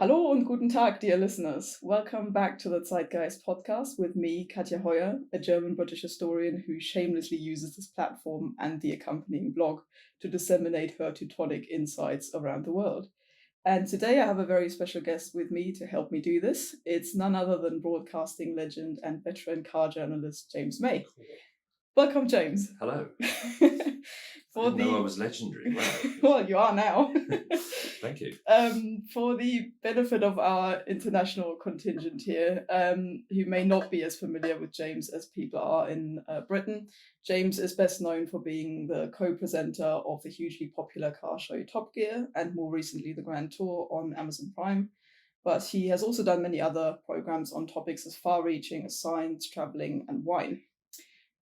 Hallo und guten Tag, dear listeners. Welcome back to the Zeitgeist podcast with me, Katja Heuer, a German-British historian who shamelessly uses this platform and the accompanying blog to disseminate her Teutonic insights around the world. And today I have a very special guest with me to help me do this. It's none other than broadcasting legend and veteran car journalist James May. Welcome, James. Hello. I didn't know I was legendary. Wow. Well, you are now. Thank you. For the benefit of our international contingent here, who may not be as familiar with James as people are in Britain, James is best known for being the co-presenter of the hugely popular car show Top Gear and more recently the Grand Tour on Amazon Prime. But he has also done many other programs on topics as far-reaching as science, traveling, and wine.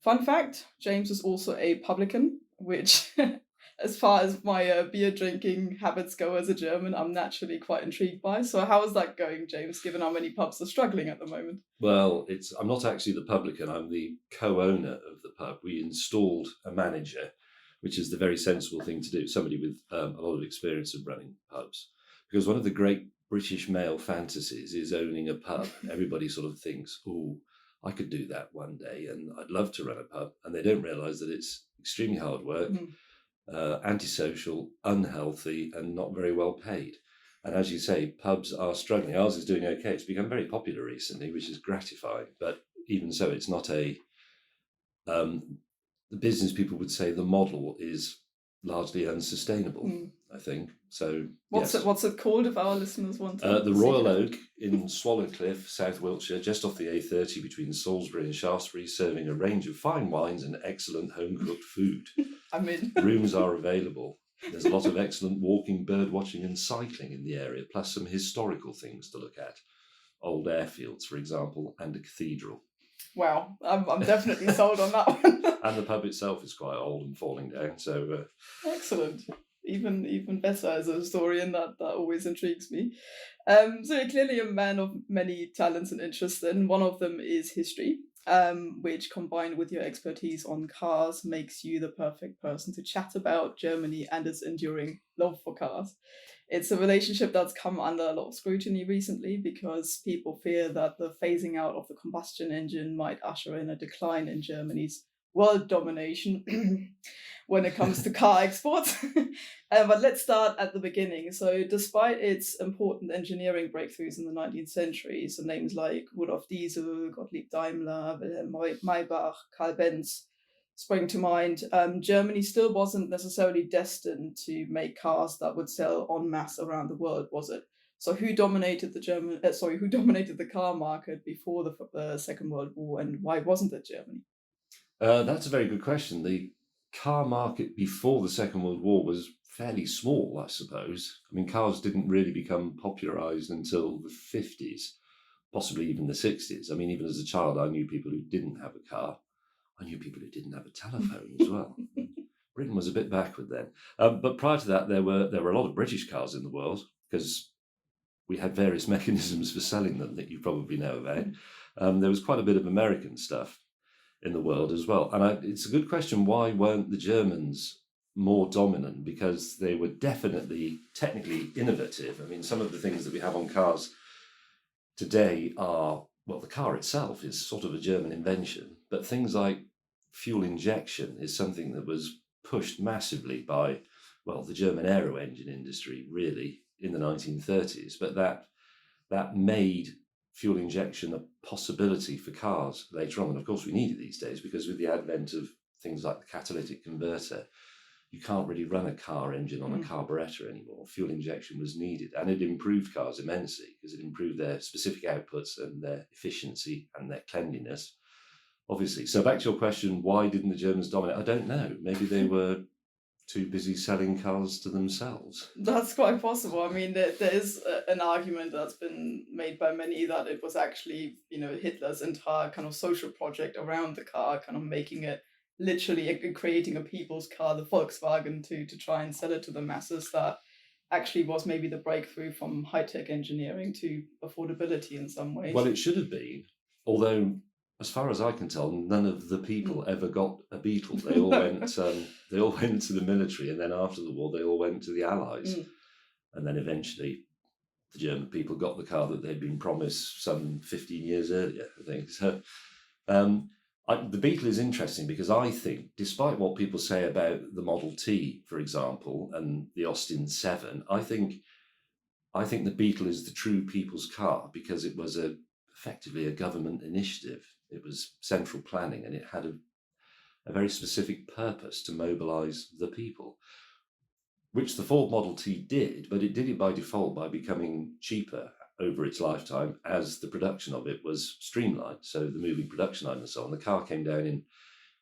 Fun fact, James is also a publican, which, as far as my beer drinking habits go as a German, I'm naturally quite intrigued by. So how is that going, James, given how many pubs are struggling at the moment? Well, I'm not actually the publican, I'm the co-owner of the pub. We installed a manager, which is the very sensible thing to do, somebody with a lot of experience of running pubs. Because one of the great British male fantasies is owning a pub. Everybody sort of thinks, oh, I could do that one day and I'd love to run a pub. And they don't realise that it's extremely hard work, antisocial, unhealthy, and not very well paid. And as you say, pubs are struggling. Ours is doing okay. It's become very popular recently, which is gratifying. But even so, it's not the business people would say the model is largely unsustainable, I think. So what's it called if our listeners want to the Royal Oak in Swallowcliffe, South Wiltshire, just off the A30 between Salisbury and Shaftesbury, serving a range of fine wines and excellent home-cooked food. I'm in. Rooms are available. There's a lot of excellent walking, bird watching and cycling in the area, plus some historical things to look at. Old airfields, for example, and a cathedral. Wow, I'm definitely sold on that one. And the pub itself is quite old and falling down. So excellent. Even better as a historian, that always intrigues me. So you're clearly a man of many talents and interests, and one of them is history, which combined with your expertise on cars makes you the perfect person to chat about Germany and its enduring love for cars. It's a relationship that's come under a lot of scrutiny recently because people fear that the phasing out of the combustion engine might usher in a decline in Germany's world domination when it comes to car exports. But let's start at the beginning. So despite its important engineering breakthroughs in the 19th century, so names like Rudolf Diesel, Gottlieb Daimler, Wilhelm Maybach, Karl Benz spring to mind, Germany still wasn't necessarily destined to make cars that would sell en masse around the world, was it? So who dominated the car market before the Second World War, and why wasn't it Germany? That's a very good question. The car market before the Second World War was fairly small, I suppose. I mean, cars didn't really become popularised until the 50s, possibly even the 60s. I mean, even as a child, I knew people who didn't have a car. I knew people who didn't have a telephone as well. Britain was a bit backward then. But prior to that, there were a lot of British cars in the world because we had various mechanisms for selling them that you probably know about. There was quite a bit of American stuff in the world as well. And it's a good question, why weren't the Germans more dominant? Because they were definitely technically innovative. I mean, some of the things that we have on cars today are, well, the car itself is sort of a German invention, but things like fuel injection is something that was pushed massively by, well, the German aero engine industry, really, in the 1930s. But that made fuel injection a possibility for cars later on. And of course, we need it these days because with the advent of things like the catalytic converter, you can't really run a car engine on a carburettor anymore. Fuel injection was needed, and it improved cars immensely because it improved their specific outputs and their efficiency and their cleanliness, obviously. So back to your question, why didn't the Germans dominate? I don't know. Maybe they were too busy selling cars to themselves. That's quite possible. I mean, there is an argument that's been made by many that it was actually, Hitler's entire kind of social project around the car, kind of making it literally creating a people's car, the Volkswagen, to try and sell it to the masses, that actually was maybe the breakthrough from high-tech engineering to affordability in some ways. Well, it should have been, although as far as I can tell, none of the people ever got a Beetle. They all went to the military, and then after the war, they all went to the Allies. And then eventually the German people got the car that they'd been promised some 15 years earlier, I think. So the Beetle is interesting because I think, despite what people say about the Model T, for example, and the Austin 7, I think the Beetle is the true people's car because it was effectively a government initiative. It was central planning, and it had a very specific purpose to mobilize the people, which the Ford Model T did, but it did it by default by becoming cheaper over its lifetime as the production of it was streamlined. So the moving production line and so on, the car came down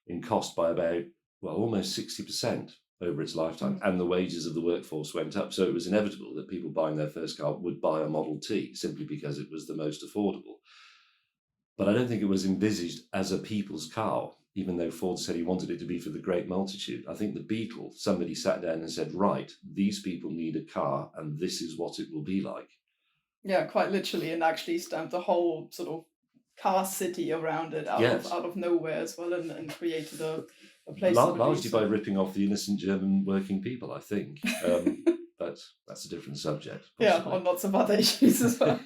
in cost by about, almost 60% over its lifetime, and the wages of the workforce went up. So it was inevitable that people buying their first car would buy a Model T simply because it was the most affordable. But I don't think it was envisaged as a people's car, even though Ford said he wanted it to be for the great multitude. I think the Beetle, somebody sat down and said, right, these people need a car and this is what it will be like. Yeah, quite literally, and actually stamped a whole sort of car city around it out of nowhere as well, and created a place. Largely by ripping off the innocent German working people, I think. But that's a different subject. Possibly. Yeah, on lots of other issues as well.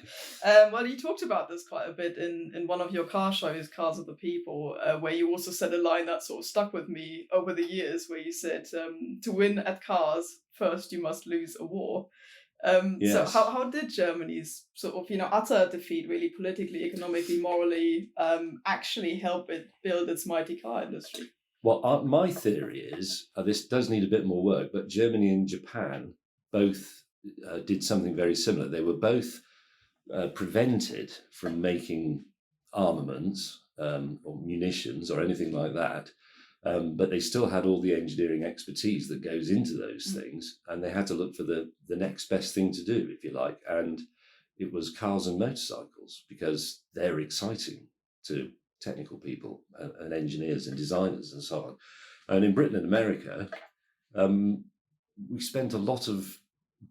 Well, you talked about this quite a bit in one of your car shows, Cars of the People, where you also said a line that sort of stuck with me over the years, where you said, to win at cars, first you must lose a war. Yes. So how did Germany's sort of, utter defeat, really politically, economically, morally, actually help it build its mighty car industry? Well, my theory is, this does need a bit more work, but Germany and Japan both did something very similar. They were both prevented from making armaments or munitions or anything like that. But they still had all the engineering expertise that goes into those things, and they had to look for the next best thing to do, if you like. And it was cars and motorcycles, because they're exciting to technical people and engineers and designers and so on. And in Britain and America, we spent a lot of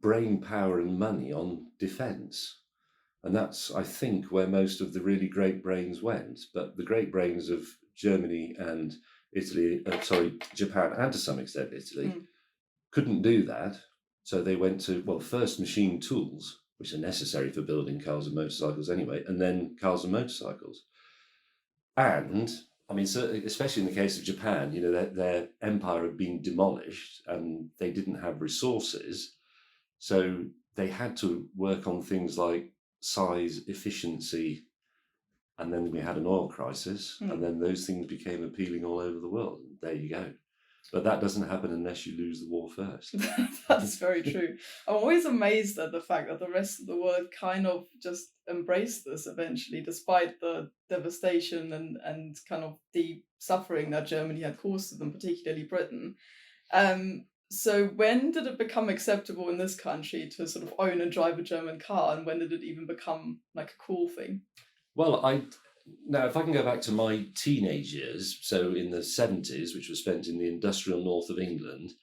brain power and money on defence. And that's, I think, where most of the really great brains went. But the great brains of Germany and Japan, and to some extent Italy, couldn't do that. So they went to, first machine tools, which are necessary for building cars and motorcycles anyway, and then cars and motorcycles. And, I mean, so, especially in the case of Japan, their empire had been demolished and they didn't have resources. So they had to work on things like size, efficiency, and then we had an oil crisis, and then those things became appealing all over the world. There you go. But that doesn't happen unless you lose the war first. That's very true. I'm always amazed at the fact that the rest of the world kind of just embraced this eventually, despite the devastation and kind of the suffering that Germany had caused to them, particularly Britain. So when did it become acceptable in this country to sort of own and drive a German car, and when did it even become like a cool thing? Well, now if I can go back to my teenage years, so in the 70s, which was spent in the industrial north of England,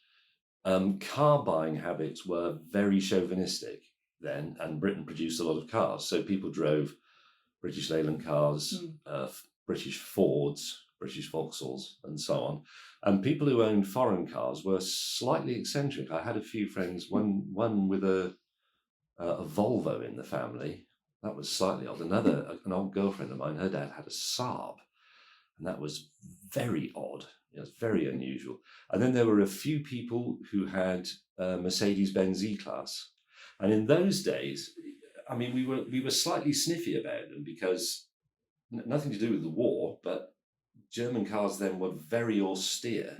car buying habits were very chauvinistic then, and Britain produced a lot of cars. So people drove British Leyland cars, British Fords, British Vauxhalls, and so on. And people who owned foreign cars were slightly eccentric. I had a few friends, one with a Volvo in the family. That was slightly odd. An old girlfriend of mine, her dad had a Saab, and that was very odd. It was very unusual. And then there were a few people who had Mercedes-Benz E-Class. And in those days, I mean, we were slightly sniffy about them because nothing to do with the war, but German cars then were very austere,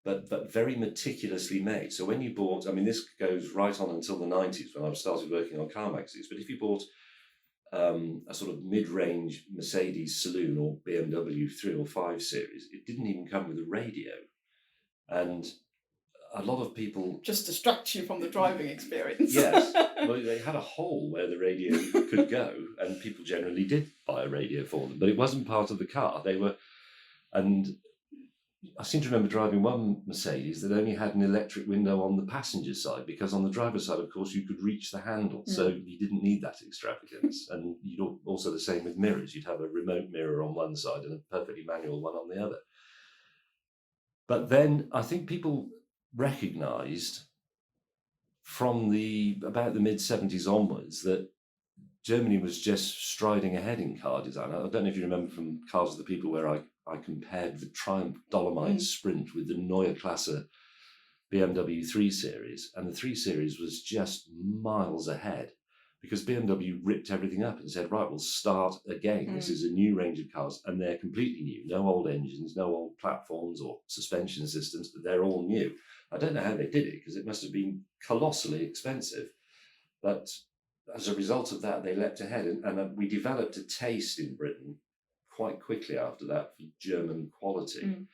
but very meticulously made. So when you bought, I mean, this goes right on until the 90s when I started working on car magazines, but if you bought a sort of mid-range Mercedes saloon or BMW 3 or 5 series, it didn't even come with a radio. And a lot of people... Just distract you from the driving experience. Yes. Well, they had a hole where the radio could go, and people generally did buy a radio for them, but it wasn't part of the car. And I seem to remember driving one Mercedes that only had an electric window on the passenger side, because on the driver's side, of course, you could reach the handle. So you didn't need that extravagance. And you'd also the same with mirrors. You'd have a remote mirror on one side and a perfectly manual one on the other. But then I think people recognised from about the mid-70s onwards that Germany was just striding ahead in car design. I don't know if you remember from Cars of the People where I compared the Triumph Dolomite Sprint with the Neue Klasse BMW 3 Series, and the 3 Series was just miles ahead because BMW ripped everything up and said, right, we'll start again. This is a new range of cars, and they're completely new. No old engines, no old platforms or suspension systems. They're all new. I don't know how they did it because it must have been colossally expensive. But as a result of that, they leapt ahead, and we developed a taste in Britain quite quickly after that for German quality.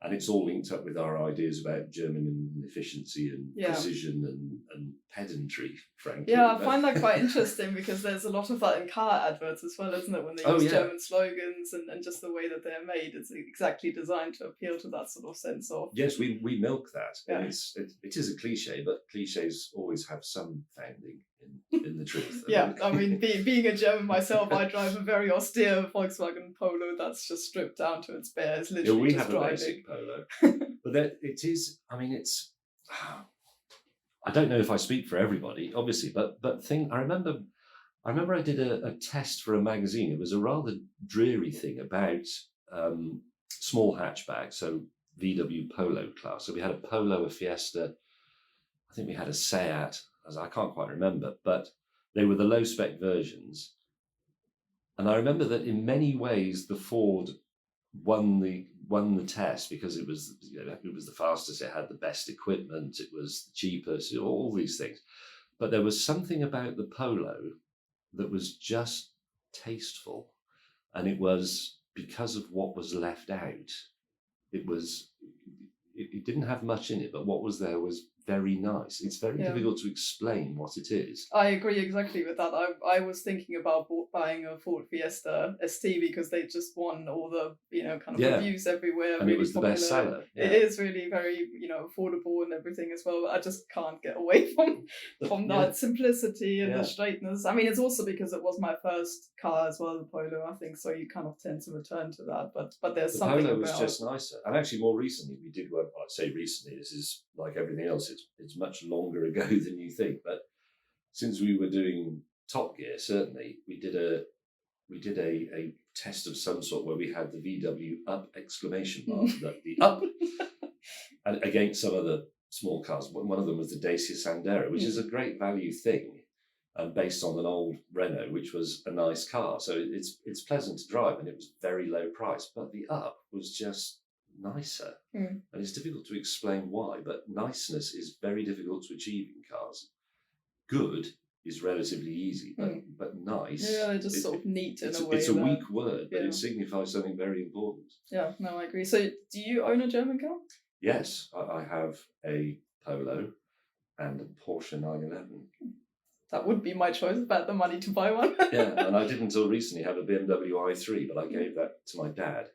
And it's all linked up with our ideas about German and efficiency and precision and pedantry, frankly. Yeah, I find that quite interesting because there's a lot of that in car adverts as well, isn't it? When they use German slogans and just the way that they're made, it's exactly designed to appeal to that sort of sense of... Yes, we milk that. Yeah. And it is a cliche, but cliches always have some founding in the truth. I mean, being a German myself, I drive a very austere Volkswagen Polo that's just stripped down to its bare. It's literally we just have driving. A basic Polo, but it is. I mean, it's. I don't know if I speak for everybody, obviously, but I remember I did a test for a magazine. It was a rather dreary thing about small hatchbacks, so VW Polo class. So we had a Polo, a Fiesta. I think we had a Seat. I can't quite remember, but they were the low spec versions. And I remember that in many ways the Ford won the test because it was the fastest, it had the best equipment, it was the cheapest, all these things. But there was something about the Polo that was just tasteful, and it was because of what was left out. It didn't have much in it, but what was there was very nice. It's very difficult to explain what it is. I agree exactly with that. I was thinking about buying a Ford Fiesta ST because they just won all the kind of reviews everywhere. And really it was popular. The best seller. It is really very affordable and everything as well. I just can't get away from that simplicity and the straightness. I mean, it's also because it was my first car as well, the Polo. I think so. You kind of tend to return to that, but there's something Polo about... was just nicer. And actually, more recently, we did one. I'd say recently. This is like everything else. It's much longer ago than you think. But since we were doing Top Gear, certainly we did a test of some sort where we had the VW up exclamation mark, the up, and against some other small cars. One of them was the Dacia Sandero, which is a great value thing, based on an old Renault, which was a nice car. So it's pleasant to drive, and it was very low price. But the up was just nicer, and it's difficult to explain why, but niceness is very difficult to achieve in cars. Good is relatively easy, but nice, they're just sort of neat in a way. It's a weak word, but it signifies something very important. I agree. So do you own a German car? Yes, I have a Polo and a Porsche 911. That would be my choice, about the money to buy one. And I did until recently have a BMW i3, but I gave that to my dad.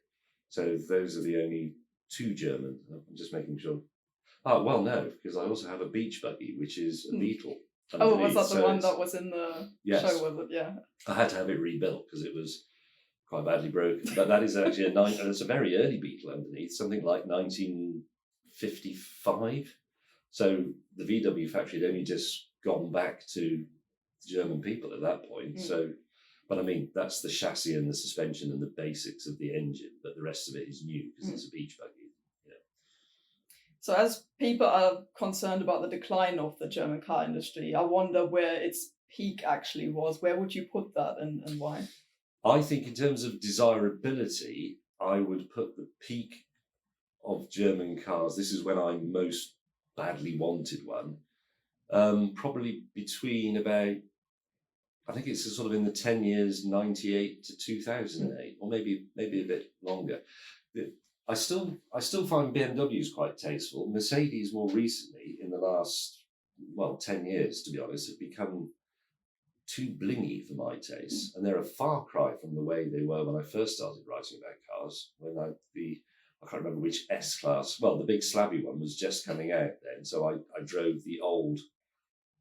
So those are the only two German. I'm just making sure. Oh, well, no, because I also have a beach buggy, which is a Beetle. Oh, was that the one that was in the show, was it? Yeah. I had to have it rebuilt because it was quite badly broken. But that is actually and it's a very early Beetle underneath, something like 1955. So the VW factory had only just gone back to German people at that point. So... But I mean, that's the chassis and the suspension and the basics of the engine, but the rest of it is new because it's a beach buggy. So as people are concerned about the decline of the German car industry, I wonder where its peak actually was. Where would you put that and why? I think in terms of desirability, I would put the peak of German cars, this is when I most badly wanted one, probably between about... I think it's sort of in the 10 years, 98 to 2008, or maybe a bit longer. I still find BMWs quite tasteful. Mercedes more recently, in the last, 10 years, to be honest, have become too blingy for my taste. And they're a far cry from the way they were when I first started writing about cars, when I can't remember which S-Class, the big slabby one was just coming out then. So I drove the old...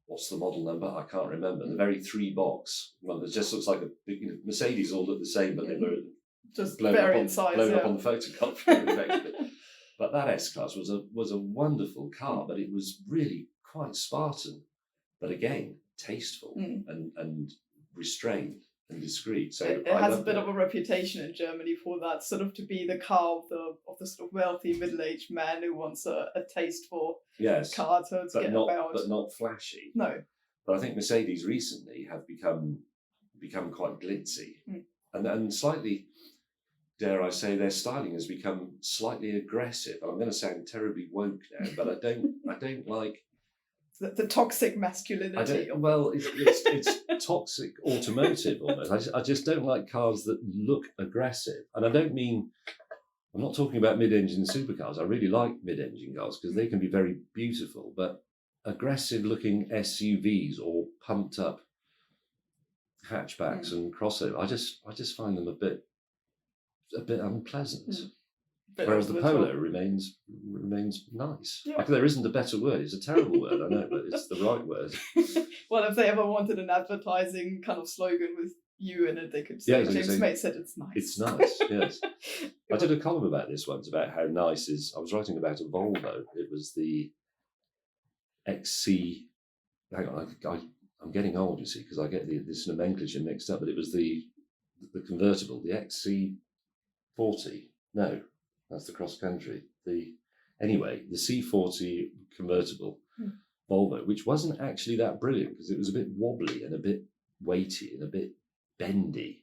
What's the model number? I can't remember. The very 3-box one that just looks like a big... Mercedes all look the same, but they were just blown up on the photocopy. But that S-Class was a wonderful car, but it was really quite Spartan. but again, tasteful and restrained and discreet. So it has a bit of a reputation in Germany for that, sort of to be the car of the sort of wealthy middle-aged man who wants a tasteful car to get about. But not flashy. No. But I think Mercedes recently have become quite glitzy and slightly, dare I say, their styling has become slightly aggressive. I'm going to sound terribly woke now, but I don't like the toxic masculinity. It's toxic automotive almost. I just don't like cars that look aggressive, and I don't mean. I'm not talking about mid-engine supercars. I really like mid-engine cars because they can be very beautiful, but aggressive-looking SUVs or pumped-up hatchbacks and crossover, I just find them a bit unpleasant. Whereas the Polo remains nice. Yeah. Like, there isn't a better word. It's a terrible word, I know, but it's the right word. Well, if they ever wanted an advertising kind of slogan with you in it, they could say, James Mate said it's nice. It's nice, yes. I did a column about this once, about how nice is. I was writing about a Volvo. It was the XC. Hang on, I'm getting old, you see, because I get this nomenclature mixed up. But it was the convertible, the XC40. No, that's the cross country. The C40 convertible Volvo, which wasn't actually that brilliant because it was a bit wobbly and a bit weighty and a bit bendy,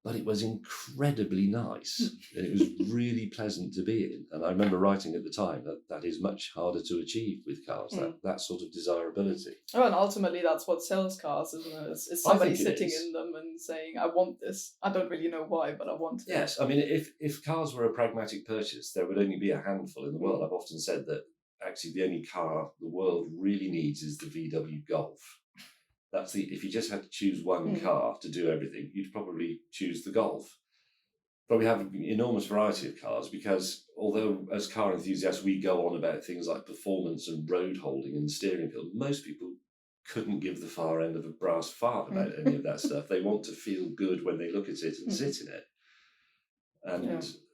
but it was incredibly nice and it was really pleasant to be in. And I remember writing at the time that is much harder to achieve with cars, that sort of desirability. Oh, and ultimately that's what sells cars, isn't it? It's somebody sitting in them and saying, I want this. I don't really know why, but I want it. Yes, I mean, if cars were a pragmatic purchase, there would only be a handful in the world. I've often said that actually the only car the world really needs is the VW Golf. If you just had to choose one car to do everything, you'd probably choose the Golf. But we have an enormous variety of cars because although as car enthusiasts we go on about things like performance and road holding and steering feel, most people couldn't give the far end of a brass fart about any of that stuff. They want to feel good when they look at it and sit in it.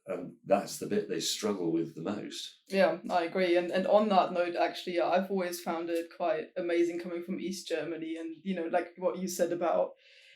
And that's the bit they struggle with the most. Yeah, I agree. And on that note, actually, I've always found it quite amazing coming from East Germany. And, like what you said about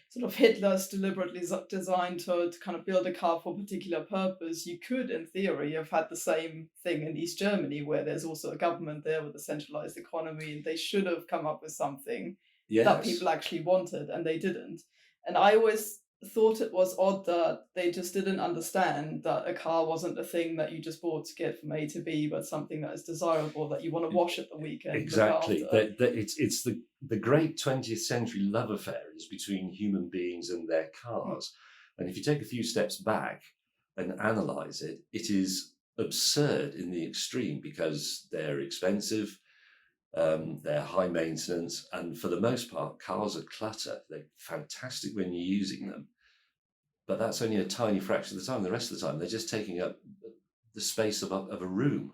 sort of Hitler's deliberately designed to kind of build a car for a particular purpose. You could, in theory, have had the same thing in East Germany, where there's also a government there with a centralized economy. And they should have come up with something that people actually wanted, and they didn't. And I always thought it was odd that they just didn't understand that a car wasn't a thing that you just bought to get from A to B, but something that is desirable, that you want to wash at the weekend. Exactly. It's the great 20th century love affair is between human beings and their cars. And if you take a few steps back and analyse it, it is absurd in the extreme because they're expensive, they're high maintenance, and for the most part, cars are clutter. They're fantastic when you're using them, but that's only a tiny fraction of the time. The rest of the time, they're just taking up the space of a room,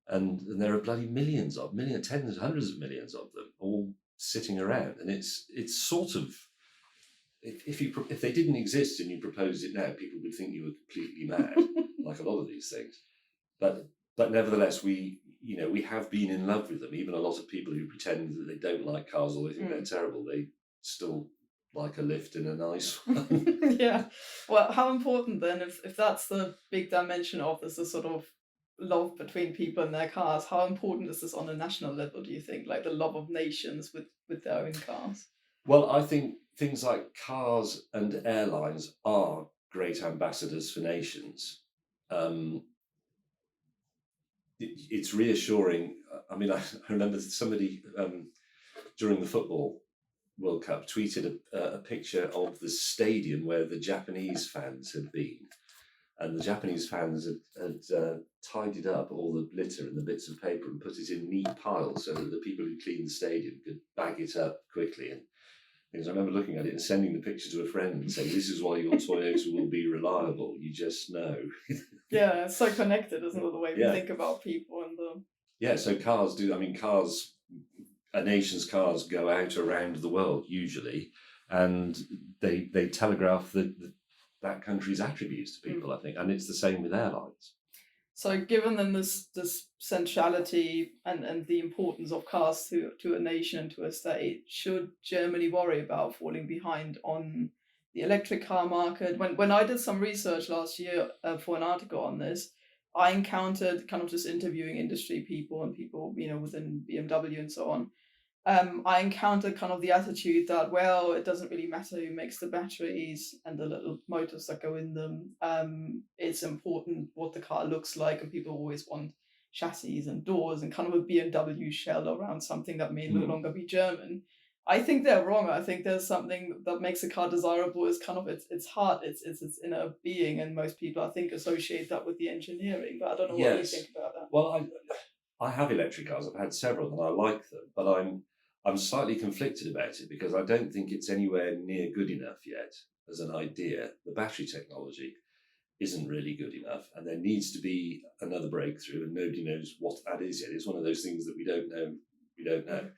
and there are bloody millions, tens, hundreds of millions of them, all sitting around. And it's sort of, if they didn't exist and you proposed it now, people would think you were completely mad, like a lot of these things. But nevertheless, we have been in love with them. Even a lot of people who pretend that they don't like cars or they think they're terrible, they still like a lift in a nice one. Yeah. Well, how important then, if that's the big dimension of this, the sort of love between people and their cars, how important is this on a national level, do you think? Like the love of nations with their own cars? Well, I think things like cars and airlines are great ambassadors for nations. It's reassuring. I mean, I remember somebody during the football World Cup tweeted a picture of the stadium where the Japanese fans had been. And the Japanese fans had tidied up all the litter and the bits of paper and put it in neat piles so that the people who cleaned the stadium could bag it up quickly. And I remember looking at it and sending the picture to a friend and saying, this is why your Toyota will be reliable. You just know. Yeah, it's so connected, isn't it, the way we think about people and the... Yeah, so cars do. I mean, a nation's cars go out around the world usually, and they telegraph that country's attributes to people, I think. And it's the same with airlines. So given then this centrality and the importance of cars to a nation and to a state, should Germany worry about falling behind on the electric car market? When I did some research last year for an article on this, I encountered kind of just interviewing industry people and people, within BMW and so on. I encountered kind of the attitude that, well, it doesn't really matter who makes the batteries and the little motors that go in them. It's important what the car looks like, and people always want chassis and doors and kind of a BMW shell around something that may no longer be German. I think they're wrong. I think there's something that makes a car desirable is kind of its heart, its inner being, and most people I think associate that with the engineering. But I don't know what you Yes. think about that. Well, I have electric cars. I've had several, and I like them, but I'm slightly conflicted about it because I don't think it's anywhere near good enough yet as an idea. The battery technology isn't really good enough, and there needs to be another breakthrough, and nobody knows what that is yet. It's one of those things that we don't know. We don't know,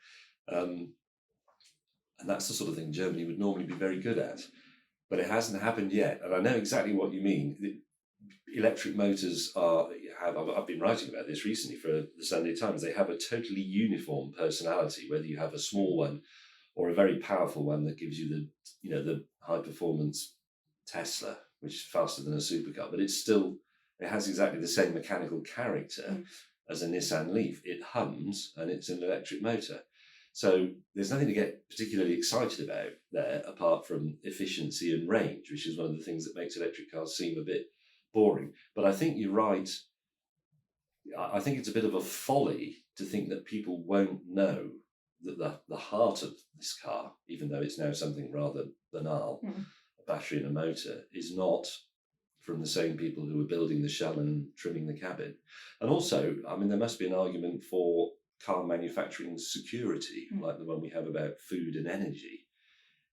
and that's the sort of thing Germany would normally be very good at, but it hasn't happened yet. And I know exactly what you mean. Electric motors I've been writing about this recently for the Sunday Times. They have a totally uniform personality, whether you have a small one or a very powerful one that gives you the high performance Tesla, which is faster than a supercar, but it has exactly the same mechanical character as a Nissan Leaf. It hums and it's an electric motor. So there's nothing to get particularly excited about there apart from efficiency and range, which is one of the things that makes electric cars seem a bit boring. But I think you're right. I think it's a bit of a folly to think that people won't know that the heart of this car, even though it's now something rather banal, a battery and a motor, is not from the same people who are building the shell and trimming the cabin. And also, I mean, there must be an argument for car manufacturing security, like the one we have about food and energy.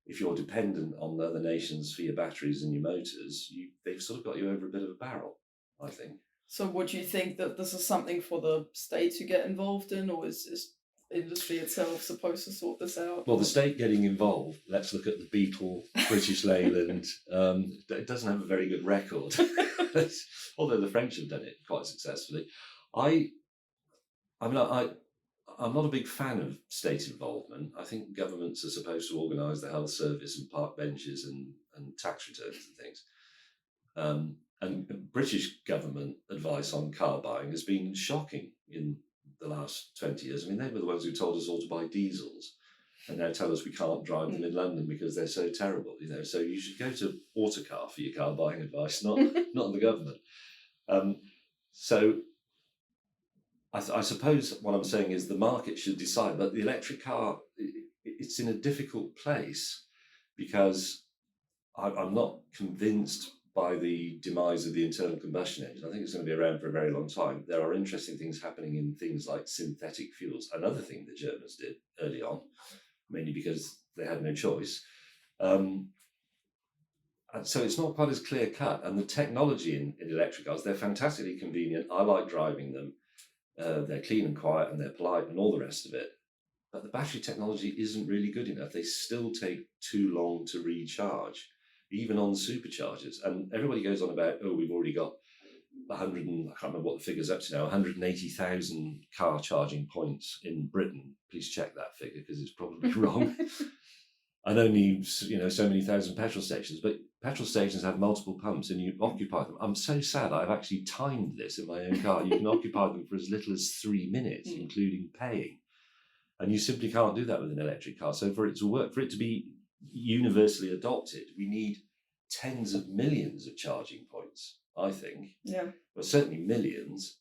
If you're dependent on other nations for your batteries and your motors, they've sort of got you over a bit of a barrel, I think. So would you think that this is something for the state to get involved in, or is industry itself supposed to sort this out? Well, the state getting involved, let's look at the Beetle, British Leyland. It doesn't have a very good record, although the French have done it quite successfully. I'm not a big fan of state involvement. I think governments are supposed to organise the health service and park benches and tax returns and things. And British government advice on car buying has been shocking in the last 20 years. I mean, they were the ones who told us all to buy diesels and now tell us we can't drive them in London because they're so terrible, So you should go to Autocar for your car buying advice, not the government. So I suppose what I'm saying is the market should decide, but the electric car, it's in a difficult place because I'm not convinced by the demise of the internal combustion engine. I think it's going to be around for a very long time. There are interesting things happening in things like synthetic fuels, another thing the Germans did early on, mainly because they had no choice. And so it's not quite as clear cut. And the technology in electric cars, they're fantastically convenient. I like driving them. They're clean and quiet and they're polite and all the rest of it. But the battery technology isn't really good enough. They still take too long to recharge, even on superchargers. And everybody goes on about, we've already got I can't remember what the figure's up to now, 180,000 car charging points in Britain. Please check that figure because it's probably wrong. And only so many thousand petrol stations. But petrol stations have multiple pumps and you occupy them. I'm so sad I've actually timed this in my own car. You can occupy them for as little as 3 minutes, including paying. And you simply can't do that with an electric car. So for it to work, for it to be universally adopted, we need tens of millions of charging points, I think. Yeah. But certainly millions,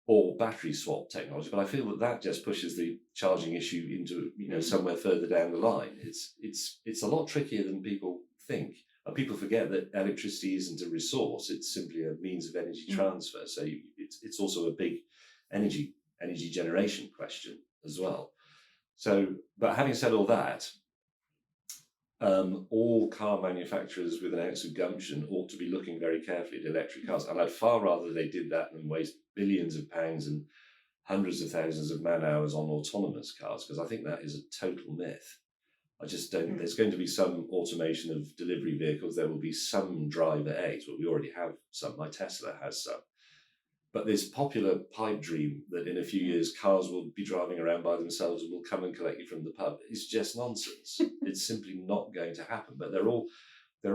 or battery swap technology. But I feel that just pushes the charging issue into somewhere further down the line. It's a lot trickier than people think. And people forget that electricity isn't a resource; it's simply a means of energy transfer. So it's also a big energy generation question as well. So, but having said all that, all car manufacturers with an ounce of gumption ought to be looking very carefully at electric cars. And I'd far rather they did that than waste billions of pounds and hundreds of thousands of man hours on autonomous cars, because I think that is a total myth. I just don't. There's going to be some automation of delivery vehicles. There will be some driver aids. Well, we already have some. My Tesla has some. But this popular pipe dream that in a few years cars will be driving around by themselves and will come and collect you from the pub is just nonsense. It's simply not going to happen. But they're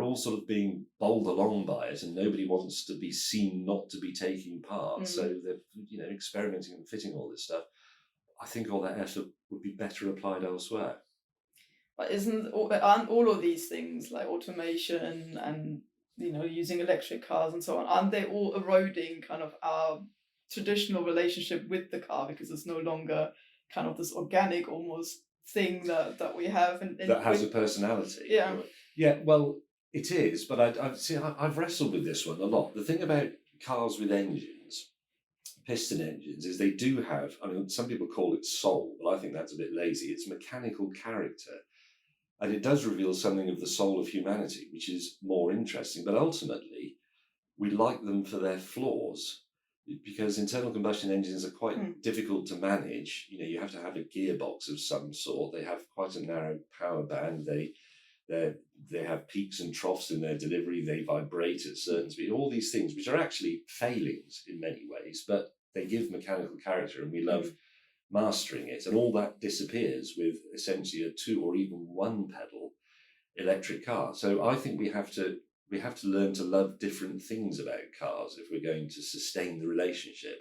all sort of being bowled along by it, and nobody wants to be seen not to be taking part. So they're experimenting and fitting all this stuff. I think all that effort would be better applied elsewhere. But aren't all of these things like automation and using electric cars and so on, aren't they all eroding kind of our traditional relationship with the car, because it's no longer kind of this organic almost thing that we have and that has a personality? Yeah. Well, it is, but I've wrestled with this one a lot. The thing about cars with engines, piston engines, is they do have, I mean, some people call it soul, but I think that's a bit lazy. It's mechanical character. And it does reveal something of the soul of humanity, which is more interesting. But ultimately, we like them for their flaws, because internal combustion engines are quite difficult to manage. You have to have a gearbox of some sort. They have quite a narrow power band. They have peaks and troughs in their delivery. They vibrate at certain speed. All these things, which are actually failings in many ways, but they give mechanical character, and we love mastering it, and all that disappears with essentially a 2 or even 1 pedal electric car. So I think we have to learn to love different things about cars if we're going to sustain the relationship.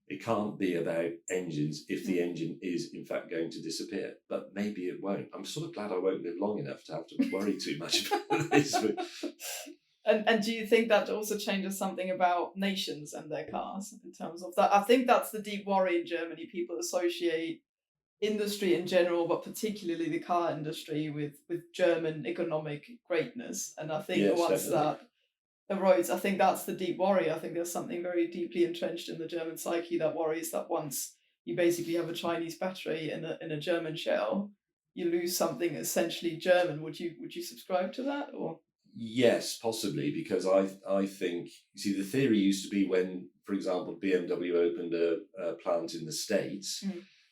It can't be about engines if the engine is in fact going to disappear, but maybe it won't. I'm sort of glad I won't live long enough to have to worry too much about this. And do you think that also changes something about nations and their cars in terms of that? I think that's the deep worry in Germany. People associate industry in general, but particularly the car industry, with German economic greatness. And I think once that erodes, I think that's the deep worry. I think there's something very deeply entrenched in the German psyche that worries that once you basically have a Chinese battery in a German shell, you lose something essentially German. Would you subscribe to that, or? Yes, possibly, because I think, you see, the theory used to be when, for example, BMW opened a plant in the States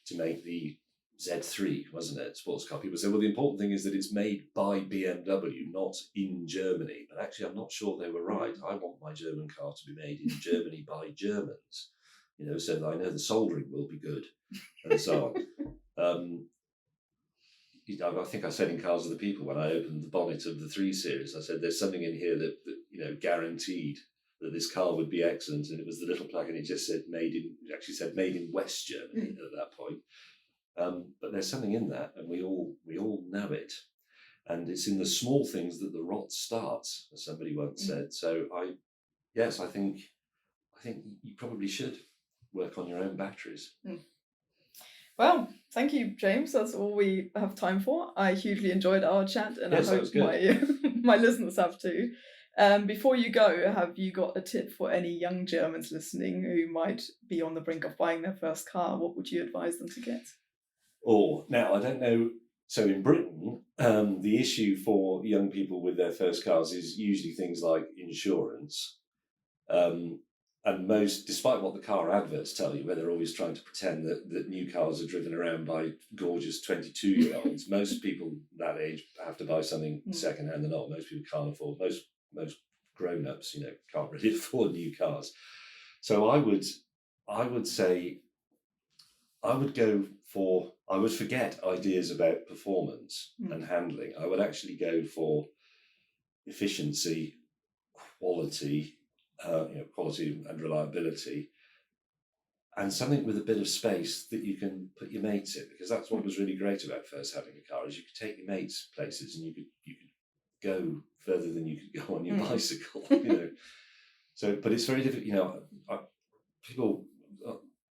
to make the Z3, wasn't it, sports car. People say, well, the important thing is that it's made by BMW, not in Germany. But actually, I'm not sure they were right. I want my German car to be made in Germany by Germans, so that I know the soldering will be good, and so on. I think I said in Cars of the People, when I opened the bonnet of the 3 Series, I said there's something in here that guaranteed that this car would be excellent, and it was the little plaque, and it just said made in West Germany at that point. But there's something in that, and we all know it, and it's in the small things that the rot starts, as somebody once said. So I think you probably should work on your own batteries. Well, thank you, James. That's all we have time for. I hugely enjoyed our chat, and yes, I hope my listeners have too. Before you go, have you got a tip for any young Germans listening who might be on the brink of buying their first car? What would you advise them to get? Now, I don't know. So in Britain, the issue for young people with their first cars is usually things like insurance. And despite what the car adverts tell you, where they're always trying to pretend that new cars are driven around by gorgeous 22-year-olds, most people that age have to buy something second-hand. Most people can't afford, most grown-ups, can't really afford new cars. So I would say, I would forget ideas about performance and handling. I would actually go for efficiency, quality, quality and reliability, and something with a bit of space that you can put your mates in, because that's what was really great about first having a car, is you could take your mates places, and you could go further than you could go on your bicycle. So, but it's very difficult. People,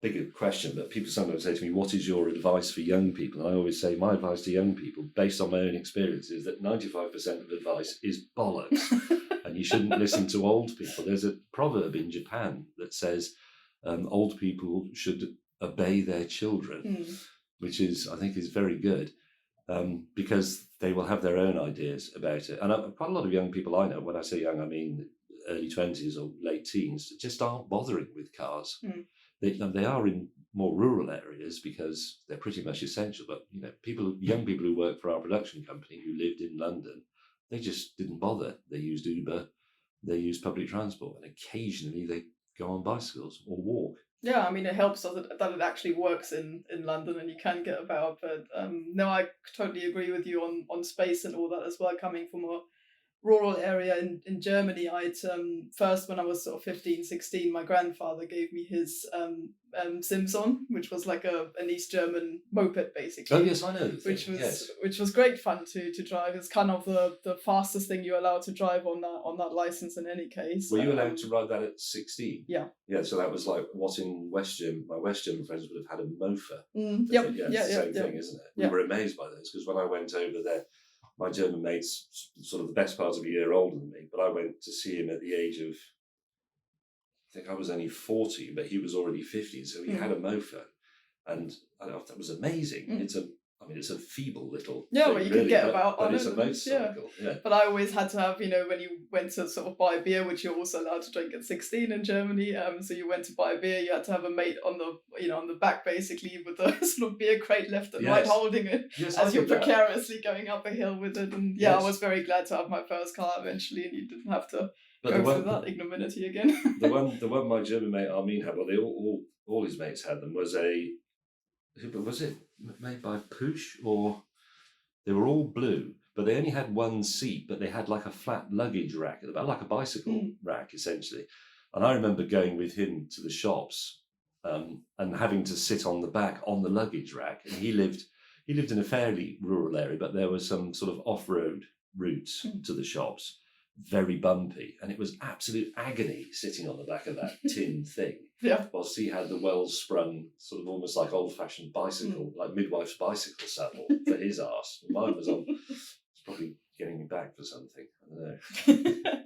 bigger question, but people sometimes say to me, what is your advice for young people? And I always say my advice to young people, based on my own experience, is that 95% of advice is bollocks. And you shouldn't listen to old people. There's a proverb in Japan that says old people should obey their children, which I think is very good, because they will have their own ideas about it. And quite a lot of young people I know, when I say young, I mean early 20s or late teens, just aren't bothering with cars. They are in more rural areas because they're pretty much essential. But young people who work for our production company who lived in London, they just didn't bother. They used Uber, they used public transport, and occasionally they go on bicycles or walk. Yeah, I mean, it helps that it actually works in London and you can get about. But no, I totally agree with you on space and all that as well. Coming from a rural area in Germany, I'd first, when I was sort of 15, 16, my grandfather gave me his Simson, which was like an East German moped basically. Oh yes, I know. Which was great fun to drive. It's kind of the fastest thing you're allowed to drive on that license in any case. Were you allowed to ride that at 16? Yeah. Yeah, so that was like what in West Germany, my West German friends would have had a mofer. Yep. Yeah, it's the same thing, isn't it? We were amazed by those because when I went over there, my German mate's sort of the best part of a year older than me, but I went to see him at the age of, I think I was only 40, but he was already 50, so he had a mofer, and I thought that was amazing. It's a feeble little thing, well, you really, can get but, about but on it's it. a motorcycle. Yeah. But I always had to have, when you went to sort of buy a beer, which you're also allowed to drink at 16 in Germany. So you went to buy a beer, you had to have a mate on the back basically with a sort of beer crate left and right holding it as you're precariously going up a hill with it. And I was very glad to have my first car eventually, and you didn't have to go through that ignominy again. the one my German mate Armin had, well, they all his mates had them, was it made by Push, or they were all blue, but they only had one seat, but they had like a flat luggage rack at the back, like a bicycle rack essentially. And I remember going with him to the shops and having to sit on the back on the luggage rack. And he lived in a fairly rural area, but there were some sort of off-road routes to the shops, very bumpy, and it was absolute agony sitting on the back of that tin thing. Yeah. Whilst he had the well-sprung, sort of almost like old-fashioned bicycle, like midwife's bicycle saddle for his arse. Mine was on. It's probably getting me back for something. I don't know.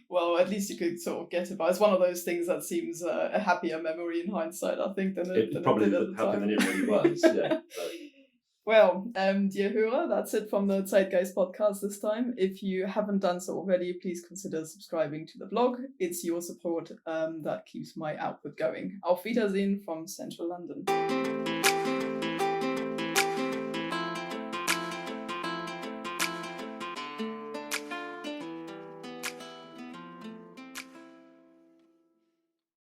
Well, at least you could sort of get it. But it's one of those things that seems a happier memory in hindsight, I think, than it probably did at the happier time. than it really was. Yeah. Well, dear Hörer, that's it from the Zeitgeist podcast this time. If you haven't done so already, please consider subscribing to the blog. It's your support that keeps my output going. Auf Wiedersehen from Central London.